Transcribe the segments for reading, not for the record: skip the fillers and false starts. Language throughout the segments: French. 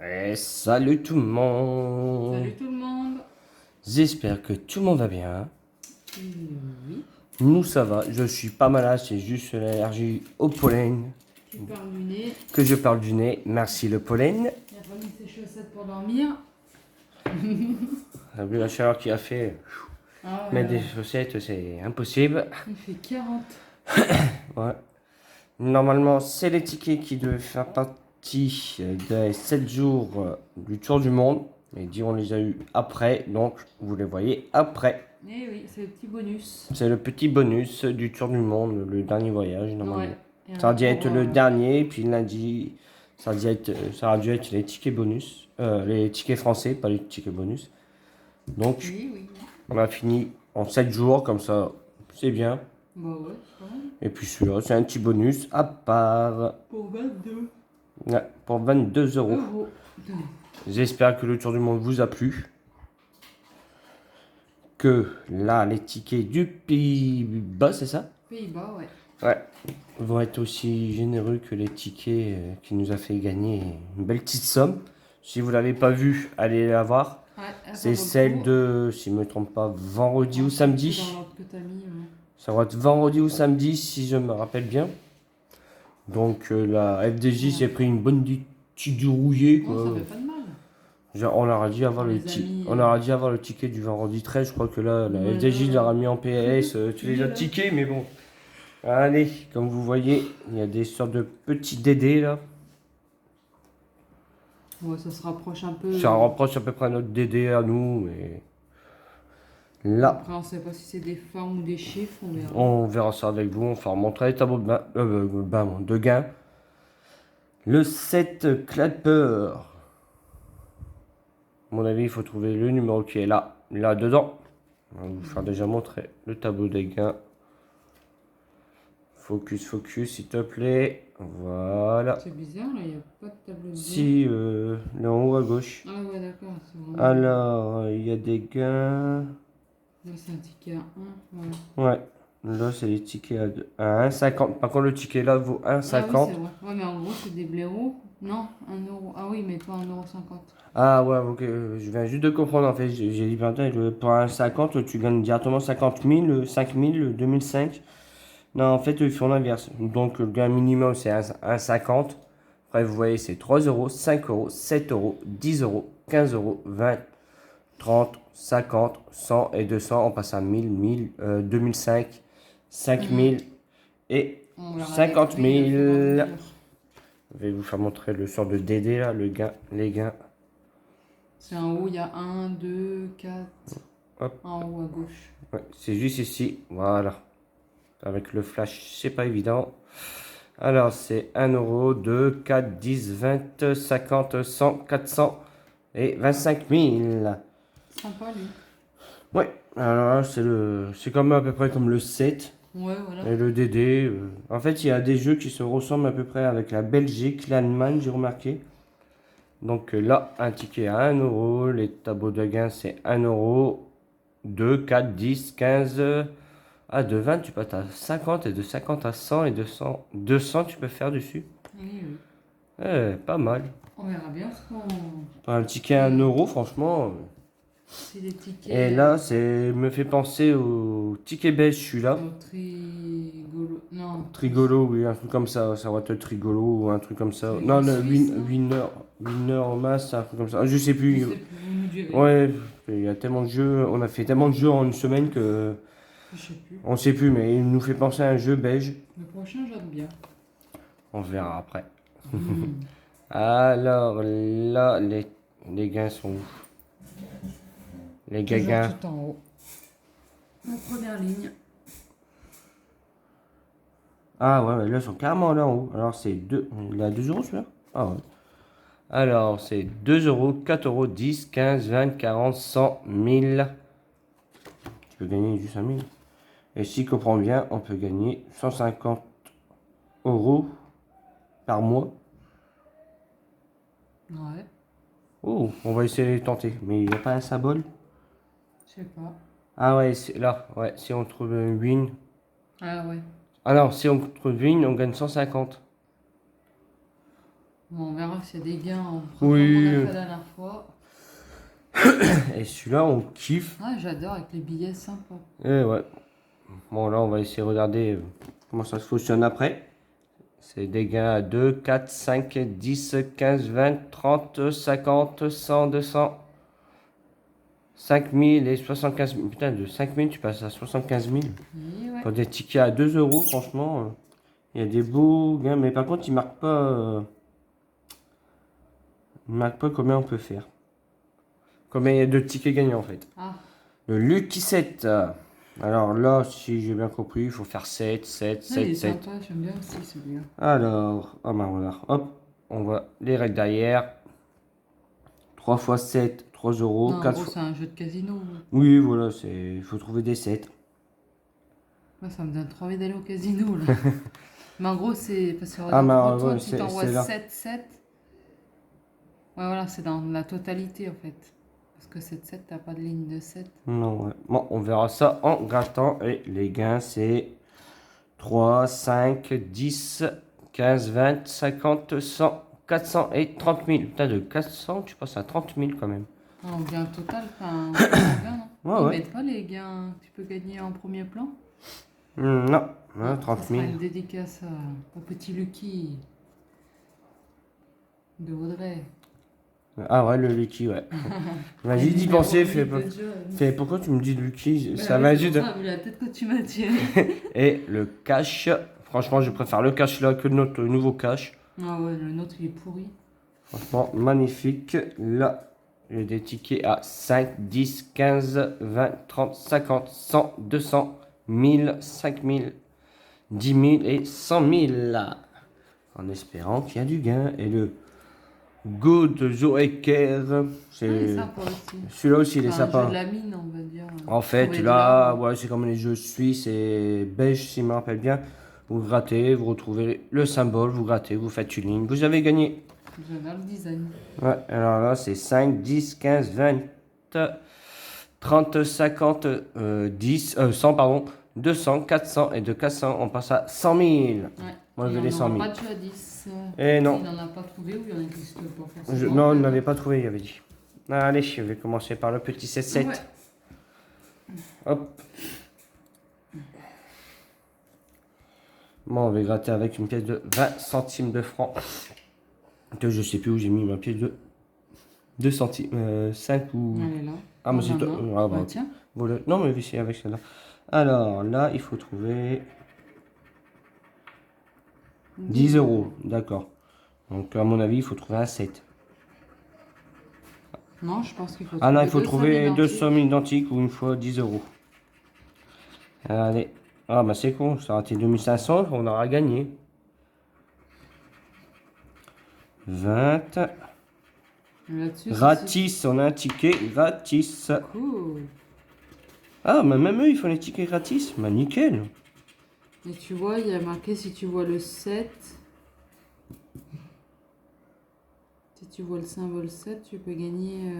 Et salut tout le monde. Salut tout le monde. J'espère que tout le monde va bien. Oui, Nous ça va, je suis pas malade, c'est juste l'allergie au pollen tu parles du nez. que je parle du nez. Merci le pollen. Il a pas mis ses chaussettes pour dormir. T'as vu la chaleur qu'il a fait. Ah Mettre des ouais, chaussettes, c'est impossible. il fait 40. Ouais. Normalement, c'est les tickets qui devaient faire partie des 7 jours du tour du monde. Mais dit on les a eu après, donc vous les voyez après. Eh oui, c'est le petit bonus. C'est le petit bonus du tour du monde, le dernier voyage normalement. Ouais. Et Ça a alors dû être pour, le dernier, puis lundi, ça a dû être les tickets bonus, les tickets français, pas les tickets bonus. Donc, Oui, oui. on a fini en 7 jours, comme ça, c'est bien. Bah ouais, c'est pas mal. Et puis celui-là, c'est un petit bonus à part, Pour 22 ouais, pour 22 euros. euros. J'espère que le tour du monde vous a plu. Que là, les tickets du Pays-Bas, c'est ça? Pays-Bas, ouais. Ouais, vont être aussi généreux que les tickets qui nous a fait gagner une belle petite somme. Si vous l'avez pas vu, allez la voir. Ouais, C'est celle de, si je me trompe pas, vendredi ou samedi. Dans l'ordre que t'as mis, ouais. Ça va être vendredi ou samedi, si je me rappelle bien. Donc la FDJ s'est pris une bonne petite rouillée. Oh, Quoi. ça fait pas de mal. Genre, on aurait dû avoir On le les a mis, on aurait dû avoir le ticket du vendredi 13. Je crois que là, la Ouais, FDJ là. leur a mis en PS tous les autres tickets, mais bon. Allez, comme vous voyez, il y a des sortes de petits DD là. Ouais, ça se rapproche un peu. Ça rapproche à peu près notre DD à nous, mais là, Après, on sait pas si c'est des formes ou des chiffres, on verra. on verra ça avec vous. On va montrer les tableaux de gain. Le 7 Clapper. À mon avis, il faut trouver le numéro qui est là dedans. On va vous faire déjà montrer le tableau des gains. Focus, focus, s'il te plaît. Voilà. C'est bizarre, là, il n'y a pas de tableau de gain. Si, là en haut à gauche. Ah ouais, d'accord, c'est vraiment... Alors, il y a des gains. Là, c'est un ticket à 1, voilà. Ouais. Là, c'est les tickets à 1,50. Par contre, le ticket là vaut Ah oui, 1,50. c'est vrai. Ouais, mais en gros, c'est des blaireaux. Non, 1 euro. Ah oui, mais pas 1,50 €. Ah ouais, ok. Je viens juste de comprendre en fait. J'ai dit, putain, pour 1,50, tu gagnes directement 50 000, 5 000, 2005. Non, en fait, ils font l'inverse. Donc, le gain minimum, c'est 1,50. Après, vous voyez, c'est 3 euros, 5 euros, 7 euros, 10 euros, 15 euros, 20, 30, 50, 100 et 200. On passe à 1000, 2005, 5000 et On verra 50 les prix, 000. au fur et à mesure. Je vais vous faire montrer le sort de DD là, le gain, les gains. C'est en haut, il y a 1, 2, 4. Hop. En haut à gauche. Ouais, c'est juste ici, voilà. Avec le flash, c'est pas évident. Alors, c'est 1 euro, 2, 4, 10, 20, 50, 100, 400 et 25 000. Sympa, lui. Ouais, alors là, c'est comme à peu près comme le 7 Ouais, voilà. et le DD. En fait, il y a des jeux qui se ressemblent à peu près avec la Belgique, l'Allemagne, j'ai remarqué. Donc là, un ticket à 1 euro, les tableaux de gain, c'est 1 euro, 2, 4, 10, 15. De 20, tu passes à 50 et de 50 à 100 et de 200, tu peux faire dessus. Oui, oui. Pas mal. On verra bien ce qu'on... Pour un ticket à 1 euro, franchement. C'est des tickets... Et là, c'est me fait penser au ticket belge, celui-là. Au trigolo... Non. Trigolo, oui, un truc comme ça. Ça va être Trigolo ou un truc comme ça. C'est Non, du le Suisse, non Winner en masse, un truc comme ça. Je sais plus. Je sais plus, vous nous direz. Ouais, il y a tellement de jeux. On a fait tellement de jeux en une semaine que Je sais plus. on sait plus, mais il nous fait penser à un jeu belge. Le prochain, j'aime bien. On verra après. Hmm. Alors là, les gains sont où? Les Toujours gains. tout en haut. La première ligne. Ah ouais, là, ils sont carrément là en haut. Alors c'est 2. Il a 2 euros celui-là? Ah ouais. Alors c'est 2 euros, 4 euros, 10, 15, 20, 40, 100, 1000. Tu peux gagner juste 1000. Et si je comprends bien, on peut gagner 150 euros par mois. Ouais. Oh, on va essayer de les tenter. Mais il n'y a pas un symbole? Je sais pas. Ah ouais, c'est là. Ouais, si on trouve un win. Ah ouais. Ah non, si on trouve win, on gagne 150. Bon, on verra s'il y a des gains. On fera comme on a Oui. fait la dernière fois. Et celui-là, on kiffe. Ah, j'adore avec les billets sympas. Et ouais. Bon, là, on va essayer de regarder comment ça se fonctionne après. C'est des gains à 2, 4, 5, 10, 15, 20, 30, 50, 100, 200, 5000 et 75 000. Putain, de 5000, tu passes à 75 000. Et ouais. Pour des tickets à 2 euros, franchement, il y a des beaux gains. Mais par contre, ils marquent pas combien on peut faire. Combien il y a de tickets gagnants, en fait. Ah, Le Lucky 7. Alors là, si j'ai bien compris, il faut faire 7, 7, là, il est 7, 7. sympa. J'aime bien aussi celui-là. Alors, ah ben voilà, hop, on voit les règles derrière. 3 fois 7, 3 euros. Non, en 4 gros, fois... c'est un jeu de casino. Oui, voilà, il faut trouver des 7. Ouais, ça me donne trop envie d'aller au casino, là. Mais en gros, c'est parce que Ah, regarde, mais toi, ouais, tu t'envoies c'est là. 7 7. Ouais, voilà, c'est dans la totalité, en fait. Parce que 7 7, t'as pas de ligne de 7. Non, ouais. Bon, on verra ça en grattant. Et les gains, c'est 3, 5, 10, 15, 20, 50, 100, 400 et 30 000. Putain, de 400, tu passes à 30 000 quand même. Ah, en gain total, enfin, en gain, non? Ouais, Ils ouais. mettent pas les gains que tu peux gagner en premier plan? Non, Ah, hein, 30 ça 000. sera une dédicace au petit Lucky de Audrey. Ah ouais, le Lucky, ouais. Vas-y, d'y penser, fais pourquoi tu me dis Lucky, ça va juste. Mais peut-être que tu m'as tiré. Et le cash, franchement, je préfère le cash là que notre nouveau cash. Ah ouais, le nôtre, il est pourri. Franchement, magnifique. Là, j'ai des tickets à 5, 10, 15, 20, 30, 50, 100, 200, 1000, 5000, 10 000 et 100 000. En espérant qu'il y a du gain. Et le Good Joker, Ah, il est c'est sympa aussi. celui-là aussi, il est C'est un jeu de sympa. la mine, on va dire. En fait, Trouver de là, l'or. ouais, c'est comme les jeux suisses et belges, si je me rappelle bien. Vous grattez, vous retrouvez le symbole, vous grattez, vous faites une ligne, vous avez gagné. J'adore le design. Ouais, alors là, c'est 5, 10, 15, 20, 30, 50, 10, 100, pardon, 200, 400 et de 400, on passe à 100 000. Ouais. Moi, je veux Et les on 100 n'aura 000. pas de jeu à 10. Et non, Il n'en a pas trouvé ou il y en existe pas forcément. non, on n'avait pas trouvé, il avait dit. Allez, je vais commencer par le petit C7. Ouais. Hop. Bon, on va gratter avec une pièce de 20 centimes de francs. Je sais plus où j'ai mis ma pièce de 2 centimes. 5 ou... Elle est là. Ah, mais c'est non, toi. non. Ah, Bah, bah, tiens. voilà. Non, mais c'est avec celle-là. Alors, là, il faut trouver 10 euros. D'accord. Donc, à mon avis, il faut trouver un 7. Non, je pense qu'il faut Ah non, il faut deux trouver sommes deux identiques. sommes identiques ou une fois 10 euros. Allez. Ah, bah c'est con. Ça a été 2500. On aura gagné. 20. Là-dessus, Gratis. On a un ticket gratis. c'est cool. Ah, mais même eux, ils font les tickets gratis. Bah, nickel. Et tu vois, il y a marqué si tu vois le 7. Si tu vois le symbole 7, tu peux gagner.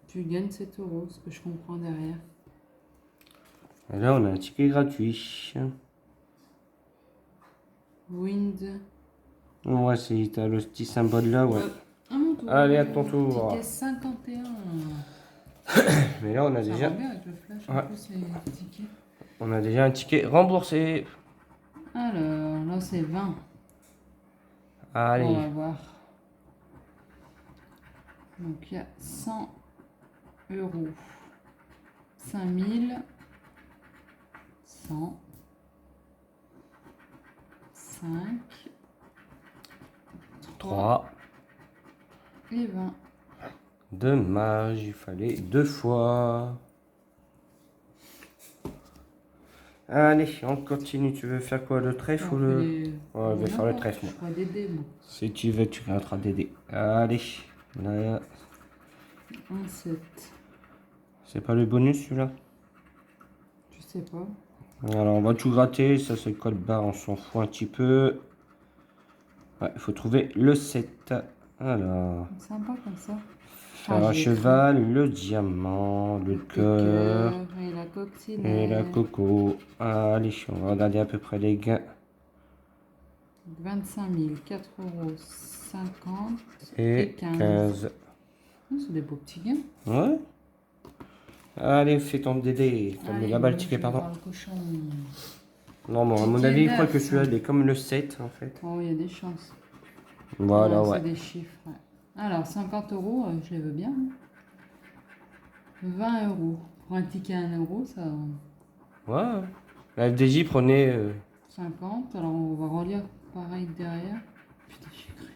Tu gagnes 7 euros, ce que je comprends derrière. Et là, on a un ticket gratuit. Wind. Ouais, c'est t'as le petit symbole là, ouais. À mon tour. Allez, à ton tour. Ticket 51. Mais là, on a Ça déjà, rend bien avec le flash, Ouais. en plus, les tickets. on a déjà un ticket remboursé. Alors, là, c'est 20. Allez, On va voir. Donc, il y a 100 euros. 5000. 100. 5. 3. Et 20. Dommage, il fallait 2 fois. Allez, on continue. Tu veux faire quoi, le trèfle ou le... Ouais, je vais faire le trèfle, moi. Je crois des dés, moi. Si tu veux, tu grattera des dés. Allez, là, 1, 7. c'est pas le bonus, celui-là? Je sais pas. Alors, on va tout gratter. Ça, c'est le code barre, on s'en fout un petit peu. Ouais, il faut trouver le 7. Alors, Sympa comme ça. faire un cheval, le diamant, le cœur Et la coccinelle. et la coco. Allez, on va regarder à peu près les gains. Donc 25 000, 4 euros 50 Et 15. Oh, c'est des beaux petits gains. Ouais. Allez, fais ton DD. Allez, Là-bas, le moi, ticket, je pardon. parle cochon. Non, bon, à mon Ticket avis, je crois que neuf. celui-là, il est comme le 7, en fait. Oh, il y a des chances. Voilà, ouais. C'est des chiffres. Ouais. Alors, 50 euros, je les veux bien. Hein. 20 euros. Pour un ticket à 1 euro, ça. Ouais. La FDJ prenait 50. Alors, on va relire pareil derrière. Putain, j'ai cru.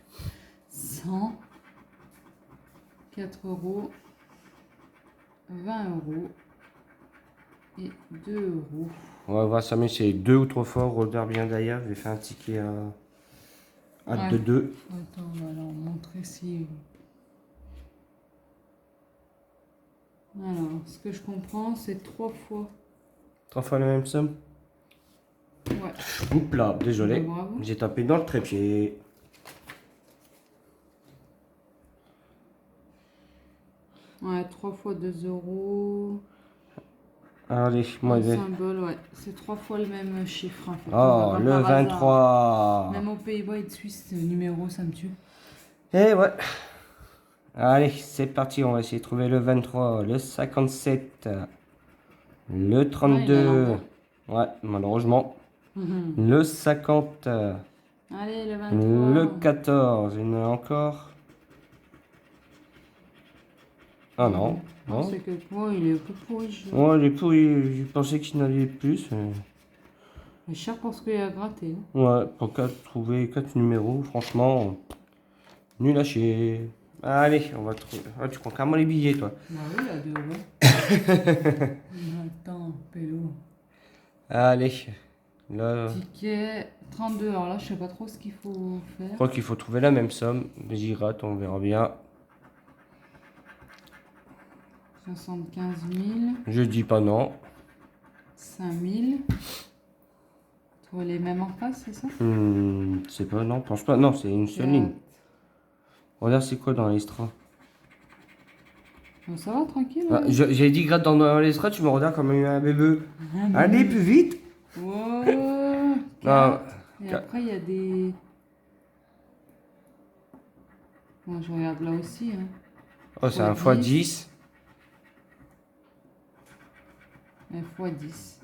100. 4 euros. 20 euros. Et 2 euros. on va voir ça, mais c'est 2 ou 3 fois. Regarde bien derrière. J'ai fait un ticket à Ouais. 2. Attends, on va leur montrer si. Alors, ce que je comprends, c'est 3 fois. 3 fois la même somme. Ouais. Oups là, désolé. Bah, bravo. J'ai tapé dans le trépied. Ouais, 3 fois 2 euros. Allez, moi, Un je vais. symbole, ouais. C'est 3 fois le même chiffre, en fait. On Oh, va pas le par hasard. 23. Même aux Pays-Bas et de Suisse, ce numéro, ça me tue. Eh ouais. Allez, c'est parti. On va essayer de trouver le 23, le 57, le Ah, il y en a 32. encore. Ouais, malheureusement. Mhm. Le 50. Allez, le 23. Le 14, il y en a encore. Ah non, Non, non. c'est que quoi, il est un peu pourri. Moi, j'ai pourri, je pensais qu'il y en avait plus. Il est cher pour ce qu'il y a à gratter. Hein. Ouais, pour trouver 4 numéros, franchement, nul à chier. Allez, on va trouver. Ah, tu prends carrément les billets, toi. Bah oui, à 2 euros. Attends, pélo. Allez, là, Ticket 32. Alors là, je sais pas trop ce qu'il faut je faire. crois qu'il faut trouver la même somme. J'y rate, on verra bien. 75 000. Je dis pas non. 5 000. Trouver les mêmes en face, c'est ça? C'est pas, non, pense pas. Non, c'est une seule ligne. 4. Regarde, c'est quoi dans l'extra. Bon, ça va, tranquille. Ah, hein. j'ai dit gratte dans l'extra, tu me regardes comme un bébé. Allez, plus vite. Wow, Non, 4. Et après, il y a des. Bon, je regarde là aussi. Hein. oh, c'est un Fois x 10. Et fois 10.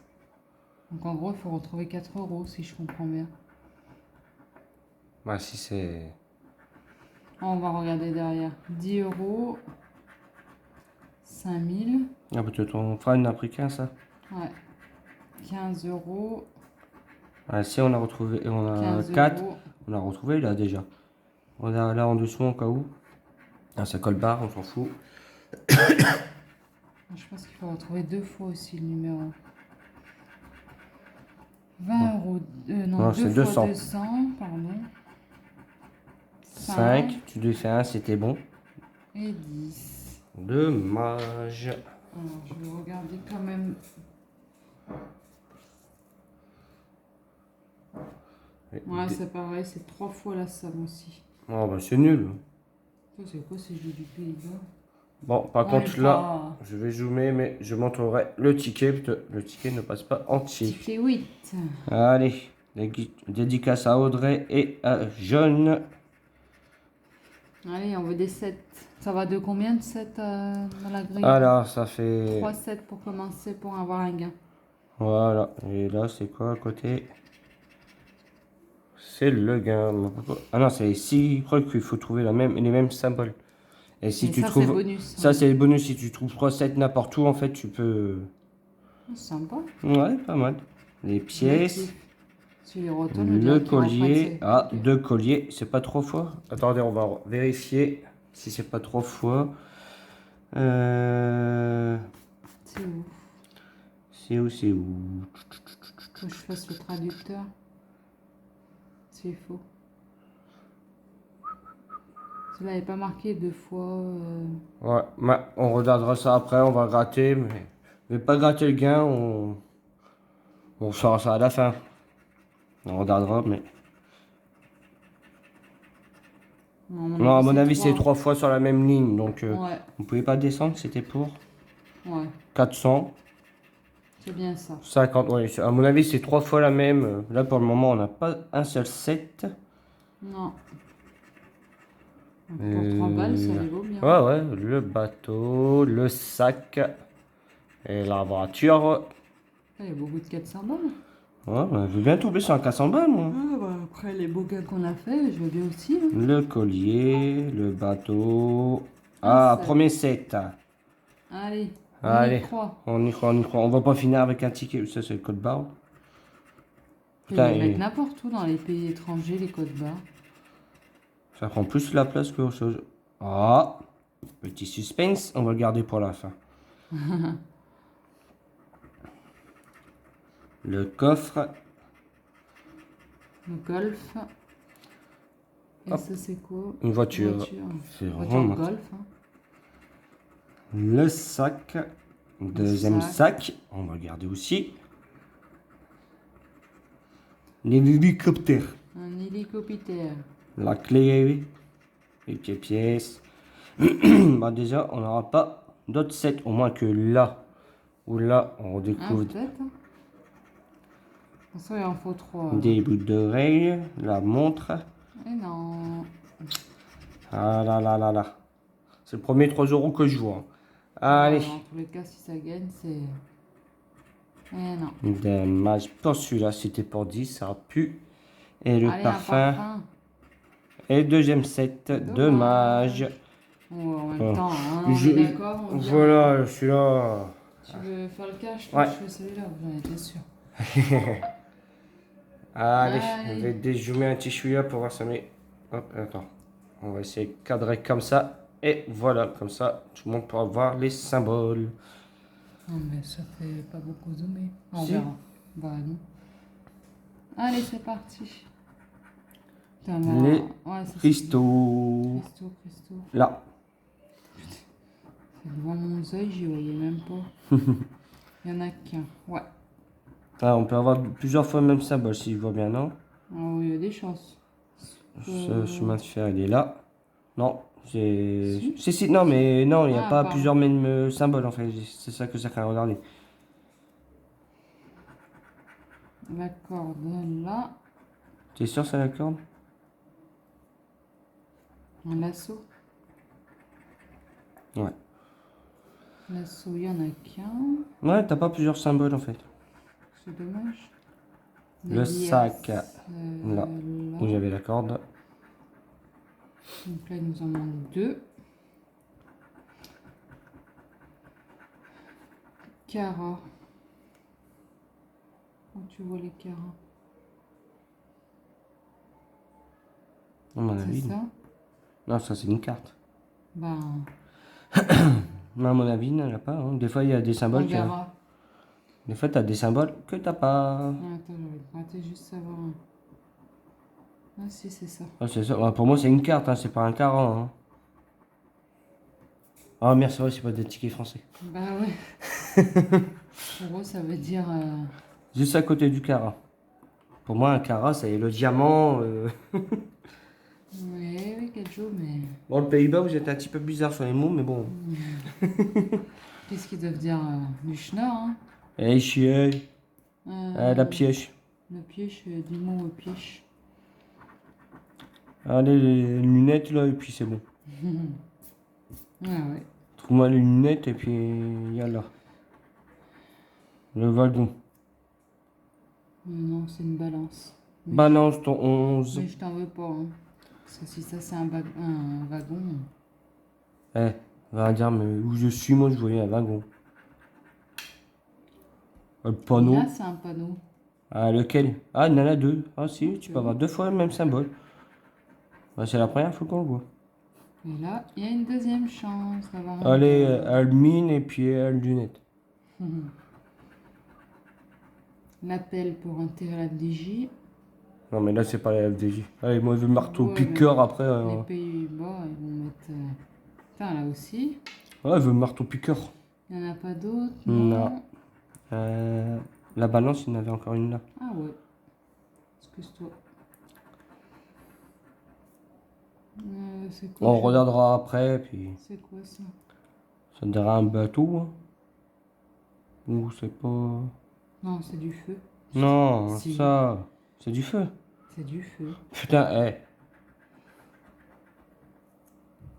Donc en gros, il faut retrouver 4 euros si je comprends bien. Bah, si c'est. On va regarder derrière. 10 euros. 5 000. Ah, peut-être on fera une après 15, ça. Ouais. 15 euros. Ah, si on a retrouvé, on a 15 4, euros. on a retrouvé là déjà. On a là en dessous en cas où. Ah, ça colle barre, on s'en fout. Je pense qu'il faut retrouver 2 fois aussi le numéro. 20 euros. Non, c'est 2 fois 200. 200, pardon. 5, tu devais faire un, c'était bon. Et 10. Dommage. Alors, je vais regarder quand même. Ouais, c'est pareil, c'est 3 fois la somme aussi. Oh, bah, c'est nul. Ça, c'est quoi ces jeux du Pays-Bas? Bon, par Ouais, contre, là, pas- je vais zoomer, mais je montrerai le ticket. Parce que le ticket ne passe pas entier. Ticket 8. Allez, dédicace à Audrey et à John. Allez, on veut des 7. Ça va de combien de 7 dans la grille? Alors, ça fait. 3 7 pour commencer pour avoir un gain. Voilà. Et là, c'est quoi à côté? C'est le gain. Ah non, c'est ici. Je crois qu'il faut trouver les mêmes symboles. Et si Et tu ça, trouves. c'est bonus. Ça, c'est le bonus. Si tu trouves 3 7 n'importe où, en fait, tu peux. Sympa. Ouais, pas mal. Les pièces. Natif. Si les retourne, Le collier. Ah, 2 colliers. C'est pas 3 fois. Attendez, on va vérifier si c'est pas 3 fois. C'est où? C'est où, c'est où? Faut que je fasse le traducteur. C'est faux. Cela n'est pas marqué 2 fois. Ouais, on regardera ça après, on va gratter, mais pas gratter le gain, on fera ça à la fin. On regardera, mais. Non, à mon avis, c'est 3 fois sur la même ligne, donc Ouais, vous pouvez pas descendre, c'était pour ouais. 400. C'est bien ça. 50, ouais. À mon avis, c'est 3 fois la même. Là, pour le moment, on n'a pas un seul 7. Non. Pour 3 balles, ça les vaut bien. Ouais, ouais. Le bateau, le sac et la voiture. Il y a beaucoup de 400 balles. Ouais, bah, je veux bien tomber sur un 400 balles, moi. Ah, bah, après les beaux gars qu'on a fait, je veux bien aussi. Hein. Le collier, le bateau. Un Ah, seul. premier 7. Allez, on y Allez, croit. on y croit, on y croit. On va pas finir avec un ticket. Ça, c'est le code barre. Tu peux Putain, les mettre n'importe où dans les pays étrangers, les codes barres. ça prend plus la place que autre chose. Ah, petit suspense. On va le garder pour la fin. Le coffre. Le golf. Et Hop. ça, c'est quoi? Une voiture. Voiture. C'est Voiture vraiment... golf. Hein. Le sac. Deuxième sac. sac. On va le garder aussi. L'hélicoptère. Un hélicoptère. La clé. Les pièces. Bah déjà, on n'aura pas d'autres sets. Au moins que là. Ou là, on Ah, redécouvre peut-être. Hein. De toute façon, il en faut 3. des bouts d'oreilles. La montre. Et non. Ah là là là là. C'est le premier 3 euros que je vois. Ah, Allez. dans tous les cas, si ça gagne, c'est... Eh non. Dommage pour celui-là. C'était pour 10. Ça a pu. Et le Allez, un parfum. parfum. Et deuxième set. Dommage. Oh, en même Oh. temps, hein, on est d'accord, on dirait. Voilà, je suis là. Tu veux faire le cash? Ouais. Je fais celui-là, j'en étais sûr. Allez, Allez. je vais dézoomer un petit chouïa pour voir ça. Mais hop, attends. On va essayer de cadrer comme ça. Et voilà, comme ça, tout le monde pourra voir les symboles. Non, mais ça fait pas beaucoup zoomer. On Si. verra. Bah non. Allez, c'est parti. Putain, Les ouais, ça, c'est cristaux. Christo, Christo. Là. C'est devant mon œil, j'y voyais même pas. Il y en a qu'un. Ouais. Ah, on peut avoir plusieurs fois le même symbole si je vois bien, non? Ah oui, il y a des chances. Ce chemin de fer, il est là. Non, c'est... Si. Si, non, mais non, il n'y a Ah, pas pardon. plusieurs mêmes symboles, en fait. C'est ça que ça craint, regardez. La corde là. T'es sûr, c'est la corde? Un lasso. Ouais. Lasso, il y en a qu'un. Ouais, t'as pas plusieurs symboles, en fait. C'est dommage. Le sac, là, là. où j'avais la corde. Donc là, il nous en manque 2. Cara. Où tu vois les caras? À mon C'est avis. ça? Non, ça, c'est une carte. Ben, Mais à mon avis, il n'y en a pas. Hein. Des fois, il y a des on symboles verra. Des fois, t'as des symboles que t'as pas. Ah, attends, j'avais raté juste savoir. Ah si, c'est ça. Ah, c'est ça. Ouais, pour moi, c'est une carte, hein. C'est pas un carreau. Hein. Ah, merde, c'est vrai, c'est pas des tickets français. Bah ouais. Pour eux, ça veut dire... Juste à côté du carat. Pour moi, un carat, c'est le diamant. Ouais, oui, quel jour, mais... Bon, le Pays-Bas, vous êtes un petit peu bizarre sur les mots, mais bon. Qu'est-ce qu'ils doivent dire du schnorr, hein? Eh, chier. La pièce. La pièche, du mot pièche. Allez, les lunettes, là, et puis c'est bon. Ah ouais. Trouve-moi les lunettes, et puis yallah. Le wagon. Non, c'est une balance. Mais Balance ton 11. mais je t'en veux pas, hein. Parce que si ça, c'est un wagon... Eh, va dire, mais où je suis, moi, je voyais un wagon. Le panneau. Là, c'est un panneau. Ah, lequel? Ah, il y en a deux. Ah, si, tu Ok. peux avoir 2 fois le même symbole. Bah, c'est la première fois qu'on le voit. Et là, il y a une deuxième chance d'avoir un Allez, gars. Almine et puis lunettes. L'appel pour enterrer la DJ. Non, mais là, c'est pas la FDJ. Allez, moi, je veux le marteau Ouais, piqueur après. Les Pays-Bas, ils vont mettre... Putain, là aussi. Ouais, je veux le marteau piqueur. Il n'y en a pas d'autres, Non. La balance, il y en avait encore une là. Ah ouais. Excuse-toi. C'est quoi? On regardera après, puis C'est quoi ça? ça te dira un bateau. Hein. Ou c'est pas... Non, c'est du feu. Non, Si. ça, c'est du feu. C'est du feu. Putain, eh.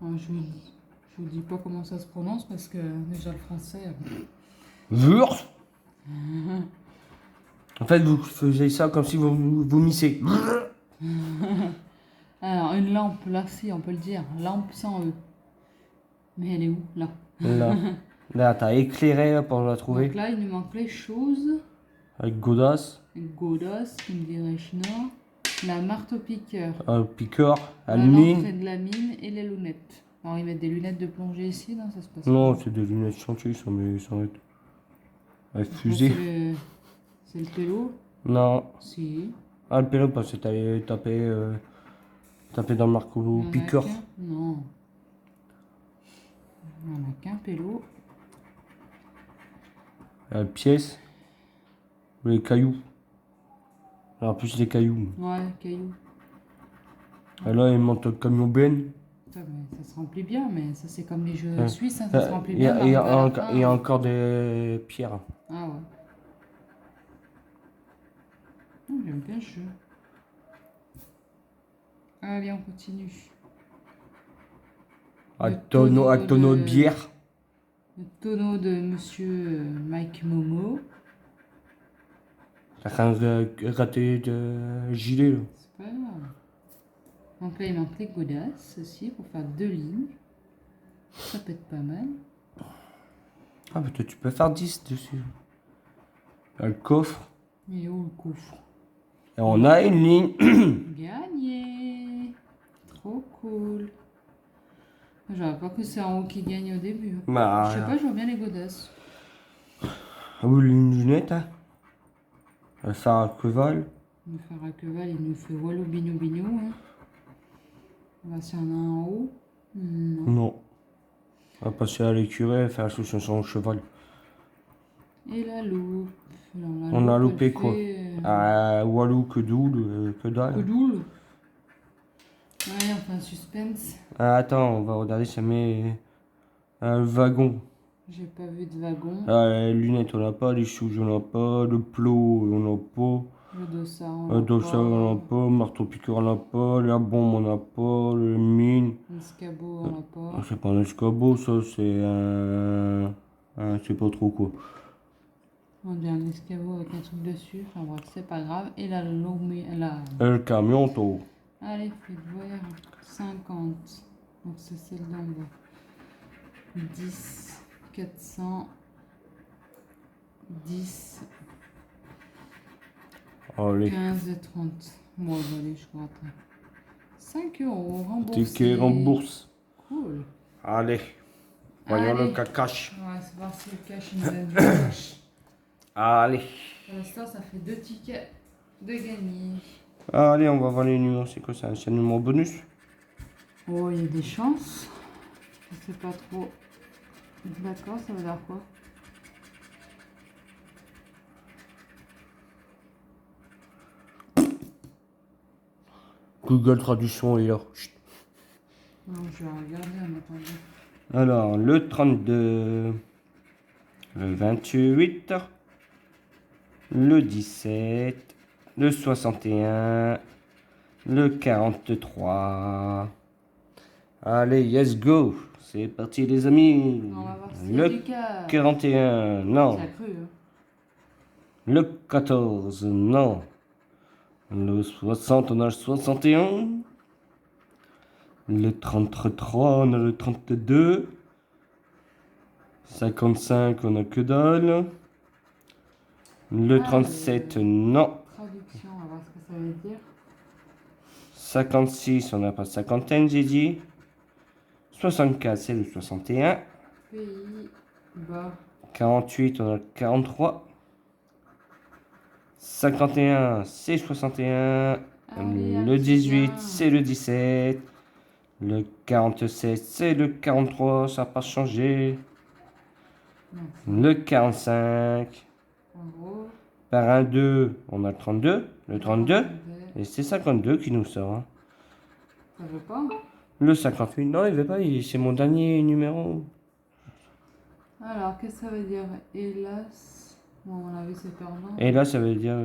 Je vous dis pas comment ça se prononce parce que déjà le français. Wurf. En fait, vous faisiez ça comme si vous vomissez. Alors, une lampe, là, si, on peut le dire. Lampe sans E. Mais elle est où? Là. Là, là, t'as éclairé là, pour la Donc trouver. là, il nous manque les choses. Avec Godas, Godos, qui me dirait Schnorr. La marteau-piqueur. un piqueur, La une l'entrée mine. de la mine et les lunettes. Alors, ils mettent des lunettes de plongée ici, non? Ça se passe Non, comment? c'est des lunettes chantier, ça, mais ça va être. Avec Là, fusée. c'est le pélo. Non. Si. Ah, le pélo, parce que t'allais taper dans le Il marco y en a piqueur. qu'un. Non. Il n'y en a qu'un pélo. La pièce. Les cailloux. Alors, plus les cailloux. Ouais, caillou. Et là, il monte le camion Ben. Putain, mais ça se remplit bien, mais ça c'est comme les jeux Ouais. suisses, hein, ça se remplit Il y bien. a, il y a mais arrive à la encore- fin, il y a encore des pierres. Ah ouais. J'aime bien ce jeu. Allez, on continue. À Le tonneau de bière. Le tonneau de Monsieur Mike Momo. T'as raté de gilet, là. C'est pas grave. Donc là, il manque les godasses aussi pour faire 2 lignes. Ça peut être pas mal. Ah, mais toi, tu peux faire 10 dessus. Là, le coffre. Et où le coffre? Et on a une ligne. Gagné! Trop cool. J'aurais pas que c'est en haut qui gagne au début. Bah, Je sais pas, je vois bien les godasses. Ah oui, une lunette, hein. Ça a cheval. On va faire à cheval, il nous fait wallo bignou bignou. Hein. On va voir s'il y en a un en haut. Non. Non. On va passer à l'écurie et faire association son cheval. Et la loupe. Alors, On a loupe, loupé elle quoi? fait, Walou, que doule, que que dalle. doule. Ouais, enfin, suspense. Ah, attends, on va regarder si ça met le wagon. J'ai pas vu de wagon. Ah, les lunettes, on n'a pas. Les shoes, on n'a pas. Le plot, on n'a pas. Le dossard, on Le l'a dossard, on n'a pas. pas. Marteau piqueur, on n'a pas. La bombe, on n'a pas. Le mine. L'escabeau, on l'a pas. C'est pas un escabeau, ça, c'est je sais pas trop quoi. On dirait un escabeau avec un truc dessus. Enfin bref, c'est pas grave. Et la lomé, la... Et le camion, toi. Allez, faites voir. 50. Donc c'est celle d'en bas. 10. 400. 10. Allez. 15 et 30. Bon, allez, je gratte. 5 € remboursé. Ticket rembourse. Cool. Allez. Voyons Allez. le cacache. On va voir si le cash nous donne du cash. Allez. Pour l'instant, ça fait 2 tickets de gagner. Allez, on va voir les numéros. C'est quoi ça? C'est un numéro bonus? Oh, il y a des chances. Je sais pas trop. D'accord, ça veut dire quoi? Google Traduction est là. Chut. Non, je vais regarder en attendant. Alors, le 32, le 28, le 17, le 61, le 43. Allez, let's go. C'est parti, les amis. On va voir s'il y a Le du cas. 41, non. Ça a cru, hein. Le 14, non. Le 60, on a le 61. Le 33, on a le 32. 55, on a que dalle. Le 37, non. Traduction, on va voir ce que ça veut dire. 56, on n'a pas cinquantaine, j'ai dit. 64, c'est le 61. Pays, bas. 48, on a le 43. 51, c'est 61. Allez, un Le petit 18, bien. c'est le 17. Le 47, c'est le 43, ça n'a pas changé. Non, Le 45. en gros. Par un 2, on a le 32. Le 32. Et c'est 52 qui nous sort. Hein. Ça veut pas? Le 58, non, il veut pas, c'est mon dernier numéro. Alors, qu'est-ce que ça veut dire? Hélas. Bon, on a vu, c'est perdant. Et là, ça veut dire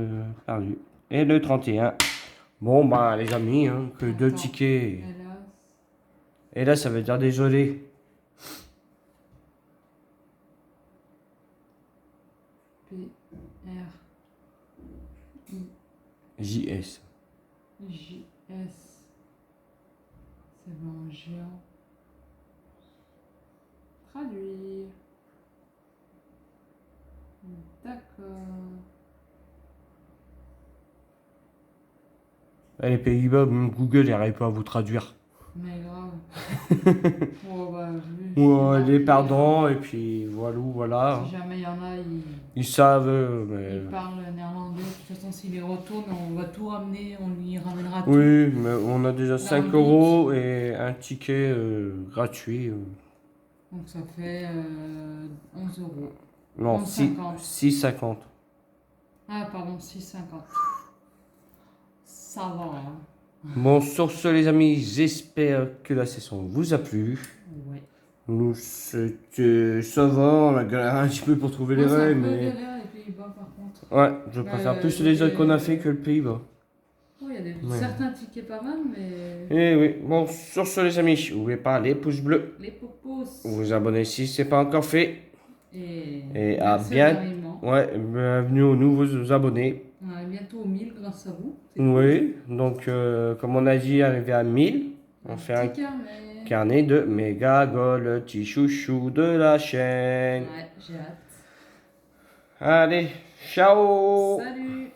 perdu. Et le 31. Bon, bah, les amis, hein, que deux Attends. tickets. Hélas. Et là, ça veut dire désolé. P, R, I, JS. J, S. C'est bon, géant. Traduire. D'accord. Les Pays-Bas, même Google n'arrive pas à vous traduire. Mais grave. Oh, bah, vu, Ouais, c'est les marqué, perdants, et puis voilà. Si jamais il y en a, Ils savent, ils parlent néerlandais. De toute façon, s'il les retourne, on va tout ramener, on lui ramènera tout. Oui, mais on a déjà 5 le € et un ticket gratuit. Donc ça fait 11 euros. Non, 11,50. 6,50. Ah, pardon, 6,50. Ça va. Hein. Bon, sur ce, les amis, j'espère que la session vous a plu. Ouais. Nous, ça va, on a galéré un petit peu pour trouver les Moi, c'est un règles, peu mais... galère les Pays-Bas par contre. Ouais, je préfère plus les autres qu'on a fait que le Pays-Bas. Il y a Ouais. certains tickets pas mal, mais. Et oui, bon, sur ce, les amis, n'oubliez pas les pouces bleus. Les popos. Vous abonnez si ce n'est pas encore fait. Et à merci bien... énormément. Ouais, bienvenue aux nouveaux abonnés. On arrive bientôt aux 1000 grâce à vous. Oui, donc comme on a dit, arrivé à 1000, on fait un petit carnet. carnet de méga gol, petit chouchou de la chaîne. Ouais, j'ai hâte. Allez, ciao! Salut!